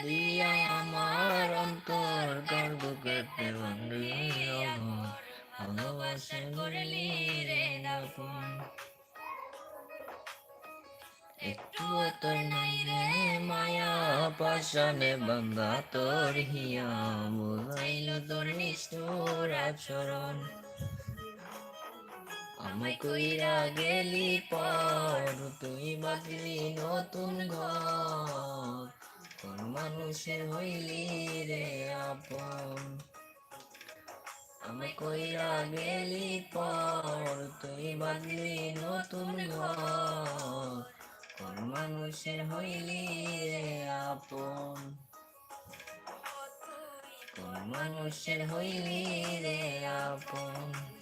দিয়া আমার অন্তর গর্ব করতে বন্ধু আমার ভালোবাসা করলি রে আপন। একটুও তোর নাই রে মায়া পাশানে বান্ধা তোর হিয়া বুঝাইল তোর নিষ্ঠুর আচরণ। আমায় কইরা গেলি পর তুই বাঁধলি নতুন ঘর, কোন মানুষের হইলি রে আপন। আমায় কইরা গেলি পর তুই বাঁধলি নতুন ঘর, কোন মানুষের হইলি রে আপন। কোন মানুষের হইলি রে আপন।